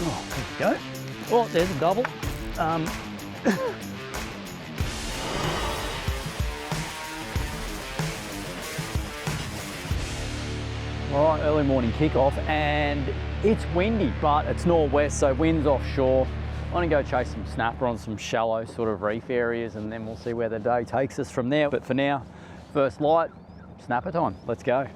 Oh, there you go. Oh, there's a double. All right, early morning kickoff, and it's windy, but it's northwest, so wind's offshore. I'm gonna go chase some snapper on some shallow sort of reef areas, and then we'll see where the day takes us from there. But for now, first light, snapper time. Let's go.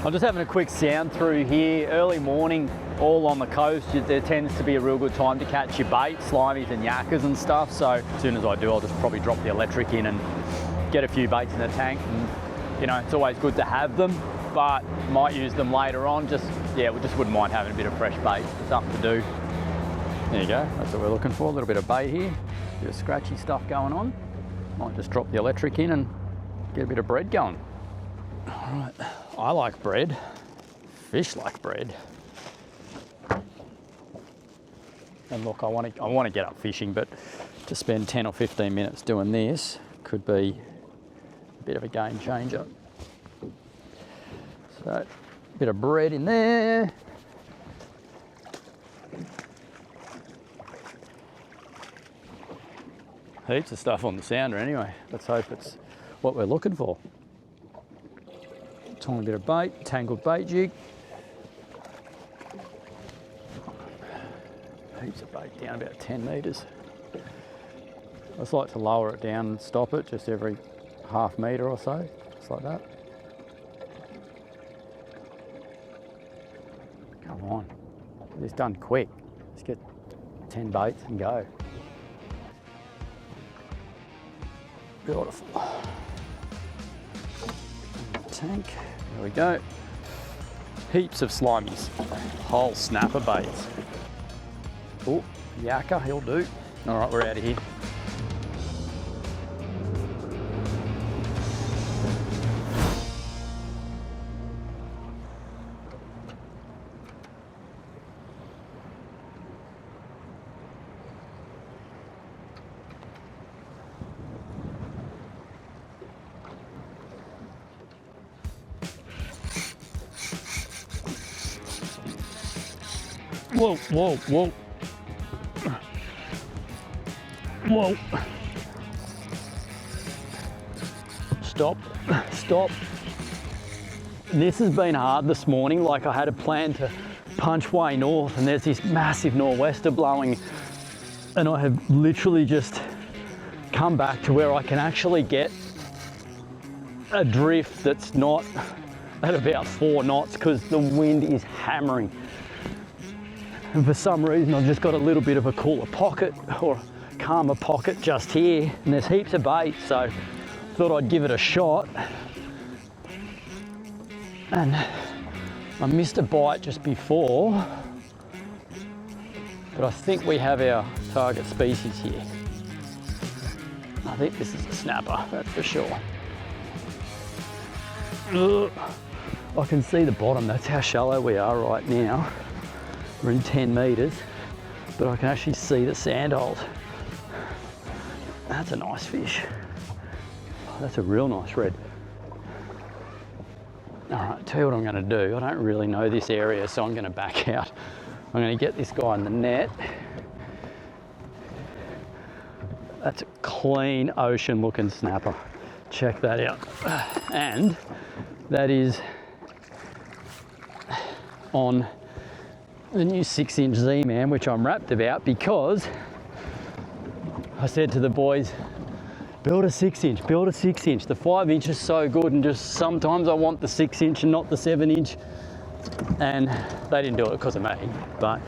I'm just having a quick sound through here. Early morning, all on the coast, there tends to be a real good time to catch your bait, slimies and yakkers and stuff. So as soon as I do, I'll just probably drop the electric in and get a few baits in the tank. And, you know, it's always good to have them, but might use them later on. We just wouldn't mind having a bit of fresh bait, something to do. There you go, that's what we're looking for. A little bit of bait here, a bit of scratchy stuff going on. Might just drop the electric in and get a bit of bread going. All right, I like bread, fish like bread. And look, I want to get up fishing, but to spend 10 or 15 minutes doing this could be a bit of a game changer. So, a bit of bread in there. Heaps of stuff on the sounder anyway. Let's hope it's what we're looking for. Tiny bit of bait, tangled bait jig. Heaps of bait down about 10 metres. I just like to lower it down and stop it just every half metre or so, just like that. Come on, get this done quick. Let's get 10 baits and go. Beautiful. Tank, there we go. Heaps of slimies, whole snapper baits. Oh, yakka, he'll do. All right, we're out of here. Whoa, whoa, whoa. Whoa. Stop, stop. This has been hard this morning. Like, I had a plan to punch way north, and there's this massive nor'wester blowing, and I have literally just come back to where I can actually get a drift that's not at about 4 knots because the wind is hammering. And for some reason, I've just got a little bit of a cooler pocket or calmer pocket just here, and there's heaps of bait, so thought I'd give it a shot. And I missed a bite just before, but I think we have our target species here. I think this is a snapper, that's for sure. Ugh. I can see the bottom, that's how shallow we are right now. We're in 10 metres, but I can actually see the sand holes. That's a nice fish. That's a real nice red. All right, tell you what I'm gonna do. I don't really know this area, so I'm gonna back out. I'm gonna get this guy in the net. That's a clean ocean looking snapper. Check that out. And that is on the new 6-inch Z-Man, which I'm rapt about because I said to the boys, build a 6-inch, build a 6-inch. The 5-inch is so good, and just sometimes I want the 6-inch and not the 7-inch. And they didn't do it because of me, but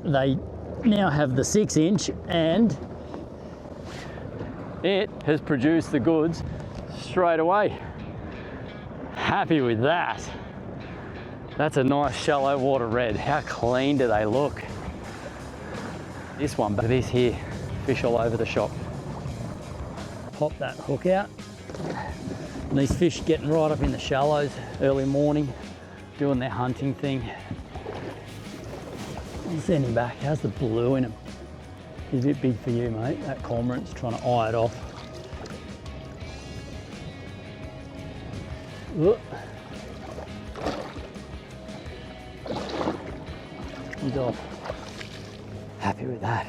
they now have the 6-inch, and it has produced the goods straight away. Happy with that. That's a nice shallow water red. How clean do they look? This one, but this here, fish all over the shop. Pop that hook out. And these fish getting right up in the shallows early morning, doing their hunting thing. I'll send him back. How's the blue in him? He's a bit big for you, mate. That cormorant's trying to eye it off. He's off. Happy with that,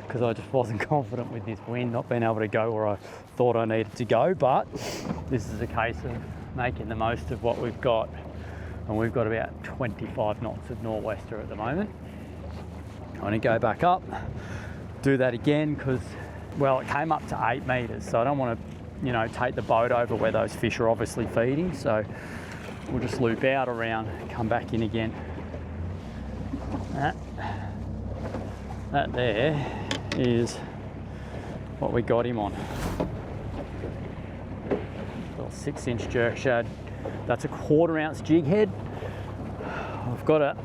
because I just wasn't confident with this wind, not being able to go where I thought I needed to go, but this is a case of making the most of what we've got. And we've got about 25 knots of nor'wester at the moment. I'm going to go back up, do that again, because, well, it came up to 8 metres, so I don't want to, you know, take the boat over where those fish are obviously feeding, so we'll just loop out around, come back in again. That there is what we got him on. Little 6-inch jerk shad. That's a 1/4 ounce jig head. I've got a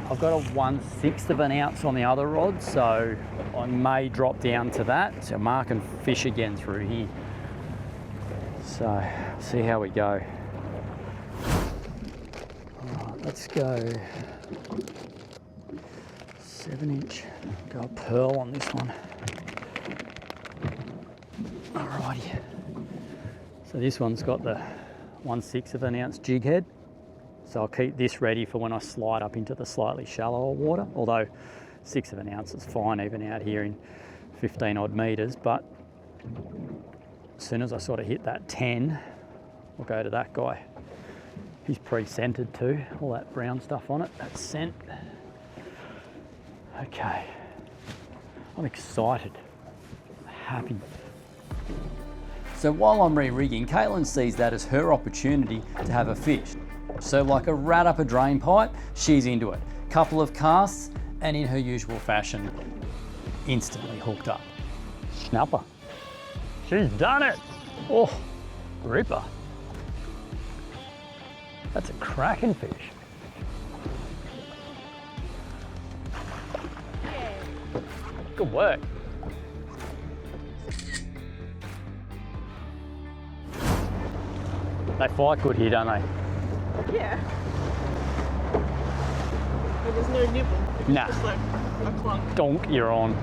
1/6 of an ounce on the other rod, so I may drop down to that. So mark and fish again through here. So see how we go. All right, let's go 7-inch. Go a pearl on this one. Alrighty. So this one's got the 1/6 of an ounce jig head. So I'll keep this ready for when I slide up into the slightly shallower water, although 1/6 of an ounce is fine even out here in 15 odd metres, but as soon as I sort of hit that 10, I'll go to that guy. He's pre-scented too, all that brown stuff on it, that's scent. Okay, I'm excited, happy. So while I'm re-rigging, Caitlin sees that as her opportunity to have a fish. So like a rat up a drain pipe, she's into it. Couple of casts, and in her usual fashion, instantly hooked up. Snapper. She's done it. Oh, ripper. That's a cracking fish. Good work. They fight good here, don't they? Yeah. But there's no nibble. It's nah. just like a clunk. Donk, you're on.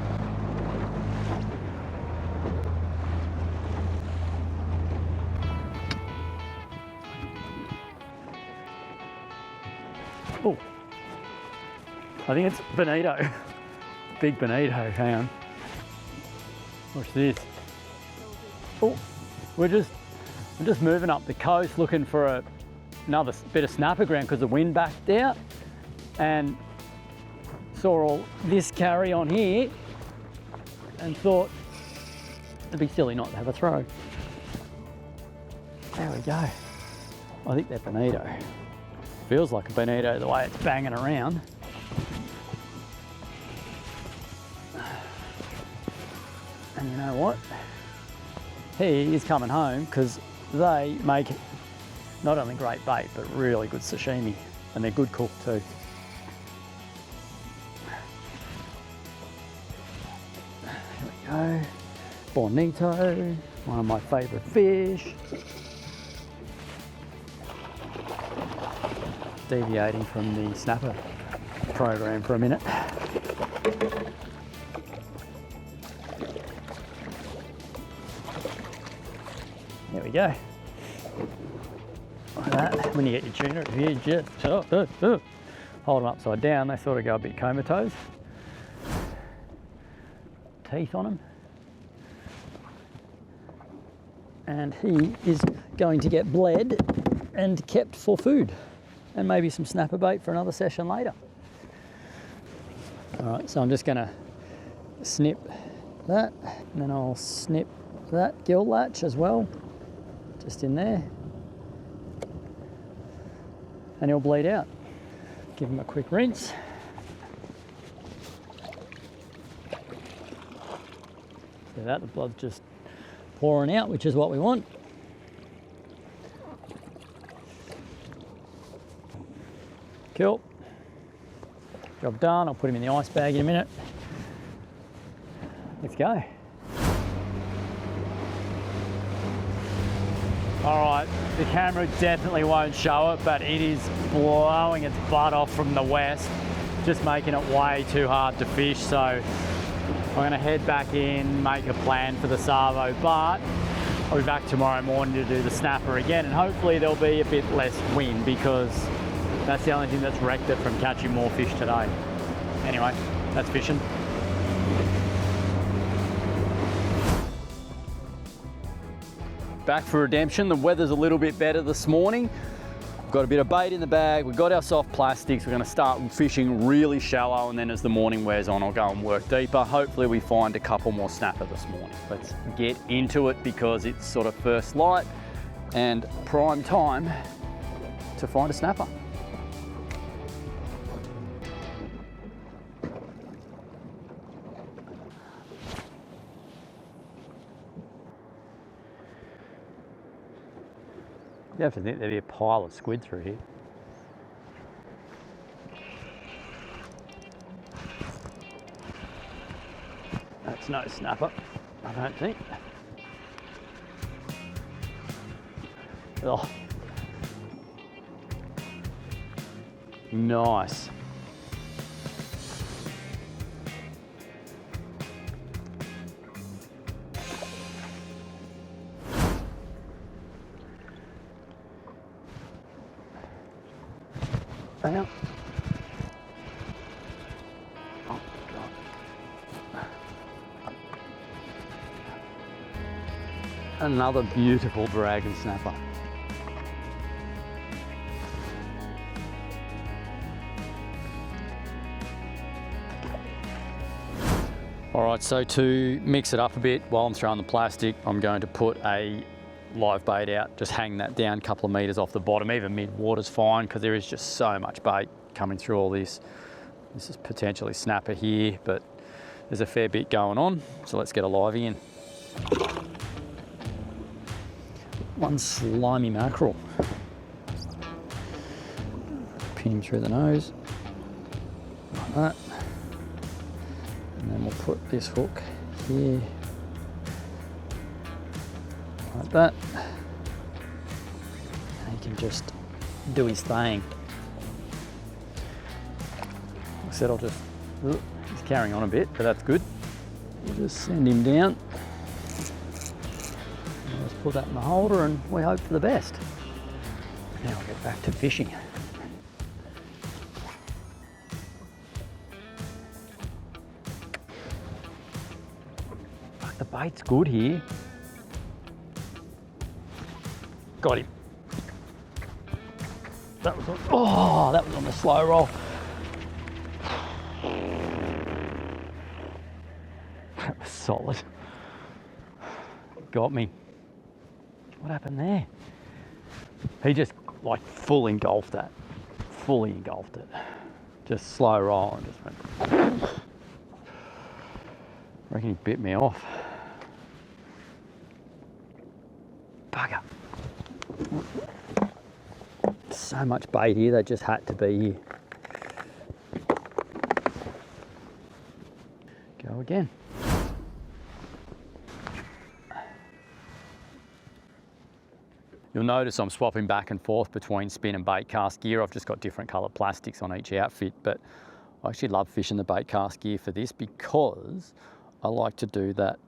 Oh, I think it's bonito. Big bonito, hang on. Watch this. Oh, I'm just moving up the coast looking for another bit of snapper ground because the wind backed out, and saw all this carry on here and thought it'd be silly not to have a throw. There we go. I think they're bonito. Feels like a bonito the way it's banging around. And you know what? He is coming home because they make not only great bait, but really good sashimi, and they're good cooked too. Here we go. Bonito, one of my favourite fish. Deviating from the snapper program for a minute. There we go. Like that. When you get your tuna, if you just hold them upside down, they sort of go a bit comatose. Teeth on them. And he is going to get bled and kept for food, and maybe some snapper bait for another session later. All right, so I'm just gonna snip that, and then I'll snip that gill latch as well, just in there, and he'll bleed out. Give him a quick rinse. See that, the blood's just pouring out, which is what we want. Cool. Job done. I'll put him in the ice bag in a minute. Let's go. All right, the camera definitely won't show it, but it is blowing its butt off from the west, just making it way too hard to fish. So I'm gonna head back in, make a plan for the Savo, but I'll be back tomorrow morning to do the snapper again, and hopefully there'll be a bit less wind, because that's the only thing that's wrecked it from catching more fish today. Anyway, that's fishing. Back for redemption. The weather's a little bit better this morning. We've got a bit of bait in the bag. We've got our soft plastics. We're going to start fishing really shallow, and then as the morning wears on, I'll go and work deeper. Hopefully we find a couple more snapper this morning. Let's get into it, because it's sort of first light and prime time to find a snapper. You have to think there'd be a pile of squid through here. That's no snapper, I don't think. Oh. Nice. Bam. Oh, God. Another beautiful dragon snapper. All right, so to mix it up a bit while I'm throwing the plastic, I'm going to put a live bait out, just hang that down a couple of meters off the bottom. Even mid-water's fine, because there is just so much bait coming through all this. This is potentially snapper here, but there's a fair bit going on, so let's get a livey in. One slimy mackerel. Pin him through the nose, like that. And then we'll put this hook here, like that. And he can just do his thing. Like I said, I'll just, he's carrying on a bit, but that's good. We'll just send him down. And let's put that in the holder, and we hope for the best. Now we'll get back to fishing. The bait's good here. Got him. That was on the slow roll. That was solid. Got me. What happened there? He just like full engulfed that. Fully engulfed it. Just slow roll and just went. I reckon he bit me off. Bugger. So much bait here, they just had to be here. Go again. You'll notice I'm swapping back and forth between spin and bait cast gear. I've just got different coloured plastics on each outfit, but I actually love fishing the bait cast gear for this, because I like to do that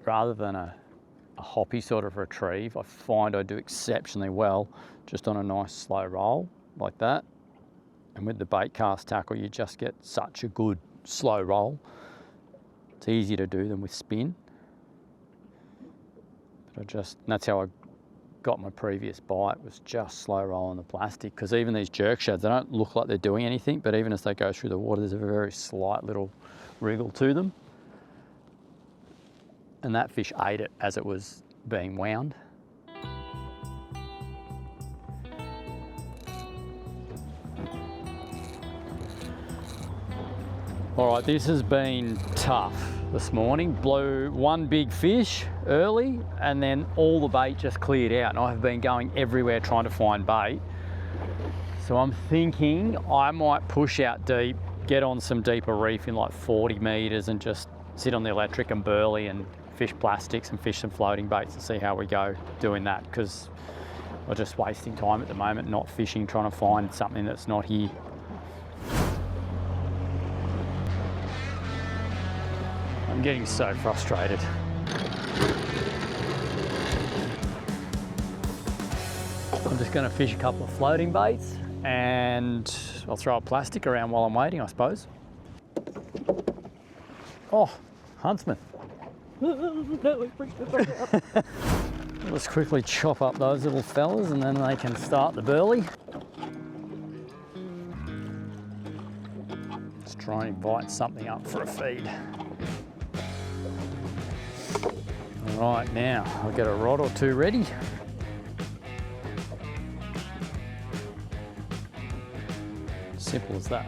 rather than a hoppy sort of retrieve. I find I do exceptionally well just on a nice slow roll like that. And with the bait cast tackle, you just get such a good slow roll. It's easier to do than with spin. But that's how I got my previous bite, was just slow rolling the plastic, because even these jerk shads, they don't look like they're doing anything, but even as they go through the water, there's a very slight little wriggle to them. And that fish ate it as it was being wound. All right, this has been tough this morning. Blew one big fish early, and then all the bait just cleared out, and I've been going everywhere trying to find bait. So I'm thinking I might push out deep, get on some deeper reef in like 40 meters, and just sit on the electric and burley and fish plastics and fish some floating baits and see how we go doing that, because we're just wasting time at the moment not fishing, trying to find something that's not here. I'm getting so frustrated. just going to fish a couple of floating baits and I'll throw a plastic around while I'm waiting, I suppose. Oh, huntsman. Let's quickly chop up those little fellas and then they can start the burley. Let's try and invite something up for a feed. All right, now I'll get a rod or two ready. Simple as that.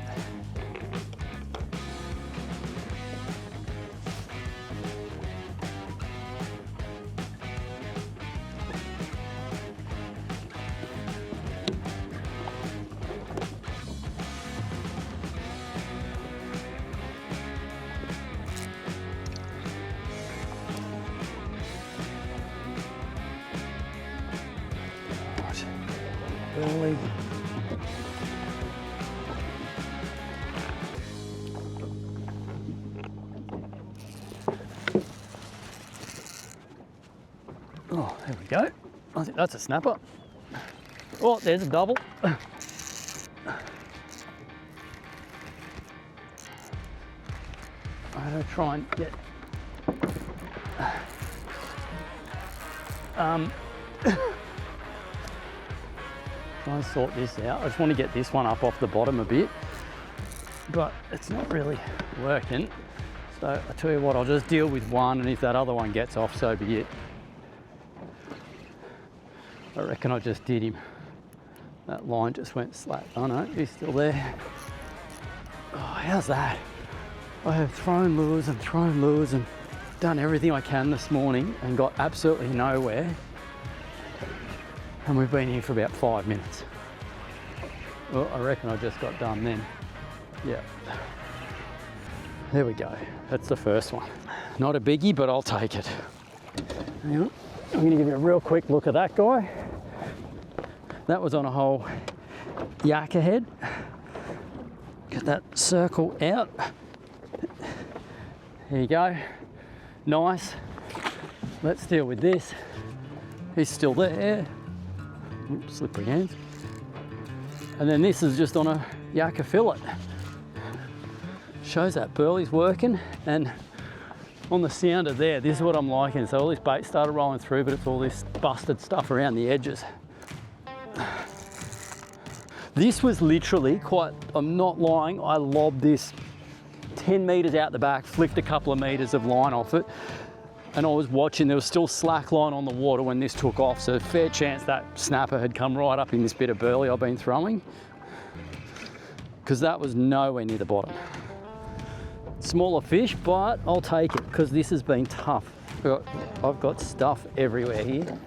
Burley. Oh, there we go. I think that's a snapper. Oh, there's a double. I'm going to try and get try and sort this out. I just want to get this one up off the bottom a bit, but it's not really working. So I tell you what, I'll just deal with one, and if that other one gets off, so be it. I reckon I just did him. That line just went slack. Oh no, he's still there. Oh, how's that? I have thrown lures and done everything I can this morning and got absolutely nowhere. And we've been here for about 5 minutes. Well, I reckon I just got done then. Yeah. There we go. That's the first one. Not a biggie, but I'll take it. Hang on. I'm going to give you a real quick look at that guy. That was on a whole yakka head. Get that circle out. There you go. Nice. Let's deal with this. He's still there. Oops, slippery hands. And then this is just on a yakka fillet. Shows that burley's working, and on the sounder there, this is what I'm liking. So all this bait started rolling through, but it's all this busted stuff around the edges. This was literally quite, I'm not lying, I lobbed this 10 meters out the back, flicked a couple of meters of line off it, and I was watching, there was still slack line on the water when this took off, so fair chance that snapper had come right up in this bit of burley I've been throwing, because that was nowhere near the bottom. Smaller fish, but I'll take it, because this has been tough. I've got stuff everywhere here,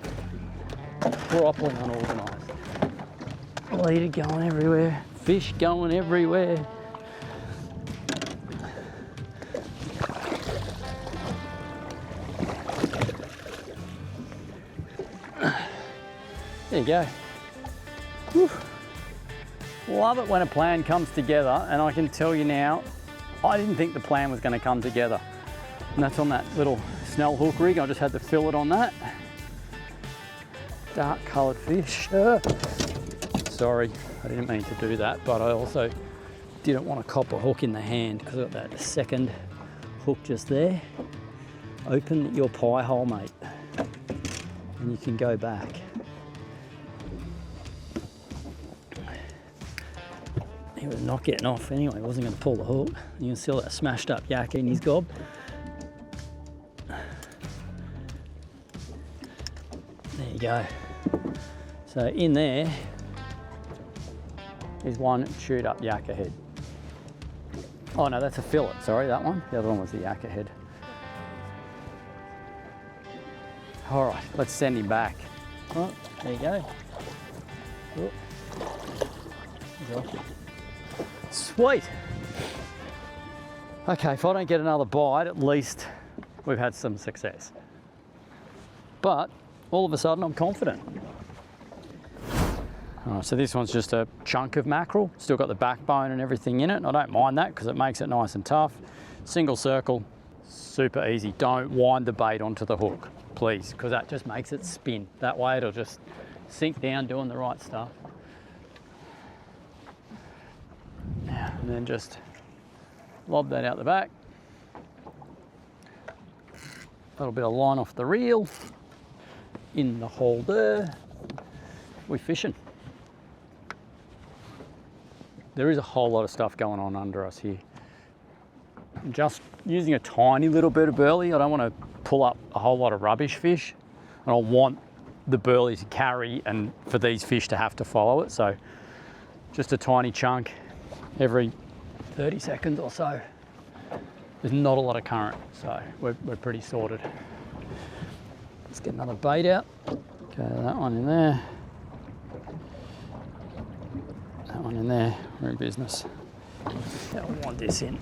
properly unorganised. Leader going everywhere, fish going everywhere. There you go. Whew. Love it when a plan comes together, and I can tell you now, I didn't think the plan was going to come together. And that's on that little Snell hook rig. I just had to fill it on that. Dark coloured fish. Sorry, I didn't mean to do that, but I also didn't want to cop a hook in the hand because I've got that second hook just there. Open your pie hole, mate, and you can go back. He was not getting off anyway, he wasn't going to pull the hook. You can see all that smashed up yakka in his gob. There you go. So in there is one chewed up yakka head. Oh no, that's a fillet, sorry, that one. The other one was the yakka head. All right, let's send him back. Oh, there you go. Oh. Sweet. Okay, if I don't get another bite, at least we've had some success. But all of a sudden, I'm confident. All right, so this one's just a chunk of mackerel. Still got the backbone and everything in it. I don't mind that because it makes it nice and tough. Single circle, super easy. Don't wind the bait onto the hook, please, because that just makes it spin. That way it'll just sink down doing the right stuff. And then just lob that out the back. A little bit of line off the reel. In the holder. We're fishing. There is a whole lot of stuff going on under us here. Just using a tiny little bit of burley. I don't want to pull up a whole lot of rubbish fish. I don't want the burley to carry and for these fish to have to follow it. So just a tiny chunk every 30 seconds or so. There's not a lot of current, so we're pretty sorted. Let's get another bait out. Okay, that one in there. That one in there. We're in business. Don't want this in.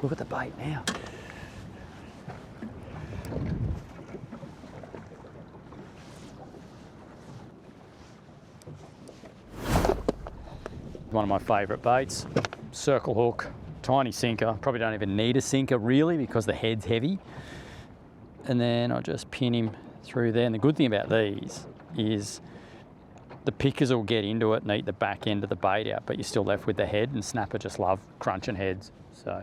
Look at the bait now. One of my favourite baits, circle hook, tiny sinker. Probably don't even need a sinker really because the head's heavy. And then I just pin him through there. And the good thing about these is the pickers will get into it and eat the back end of the bait out, but you're still left with the head, and snapper just love crunching heads. So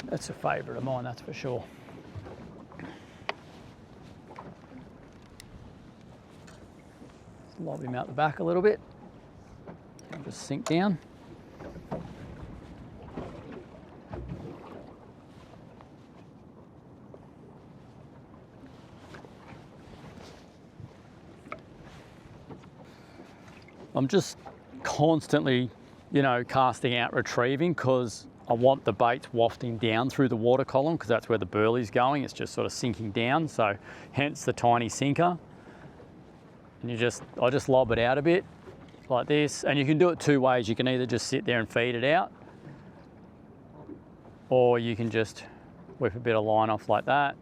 that's a favourite of mine, that's for sure. Just lob him out the back a little bit. And just sink down. I'm just constantly, casting out, retrieving, because I want the baits wafting down through the water column, because that's where the burley's going. It's just sort of sinking down, so hence the tiny sinker. And I just lob it out a bit like this, and you can do it two ways. You can either just sit there and feed it out, or you can just whip a bit of line off like that,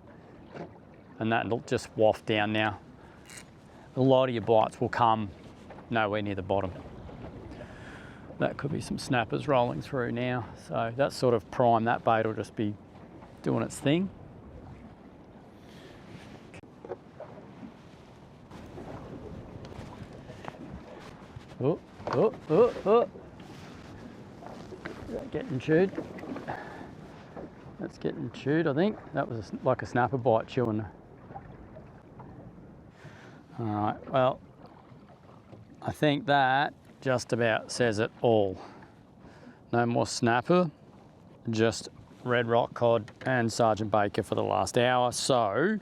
and that'll just waft down. Now, a lot of your bites will come nowhere near the bottom. That could be some snappers rolling through now. So that's sort of prime. That bait will just be doing its thing. Oh, oh, oh, oh. Is that getting chewed? That's getting chewed, I think. That was like a snapper bite chewing. All right, well, I think that just about says it all. No more snapper, just red rock cod and Sergeant Baker for the last hour. So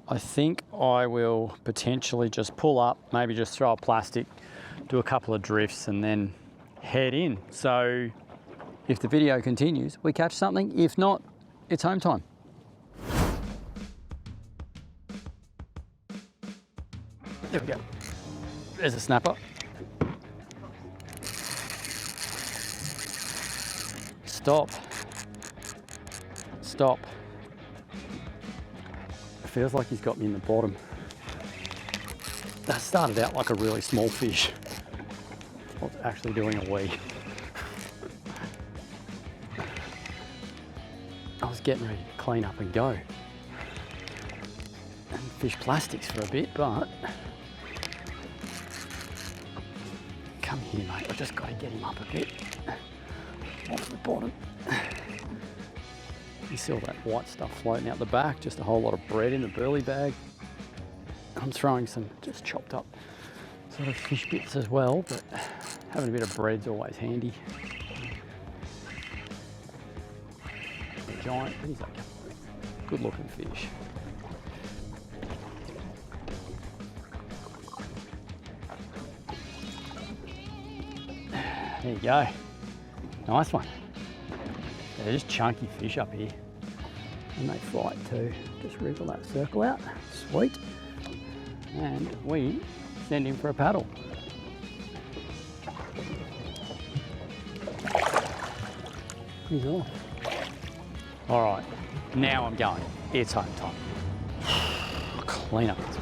I think I will potentially just pull up, maybe just throw a plastic, do a couple of drifts and then head in. So if the video continues, we catch something. If not, it's home time. There we go. There's a snapper. Stop. Stop. It feels like he's got me in the bottom. That started out like a really small fish. I was actually doing a wee. I was getting ready to clean up and go. And fish plastics for a bit, but come here, mate. I've just got to get him up a bit. Off the bottom. You see all that white stuff floating out the back, just a whole lot of bread in the burley bag. I'm throwing some just chopped up sort of fish bits as well, but having a bit of bread's always handy. A giant, he's like a good looking fish. There you go. Nice one. They're just chunky fish up here. And they fight too. Just wriggle that circle out. Sweet. And we send him for a paddle. He's off. All right, now I'm going. It's home time. Clean up this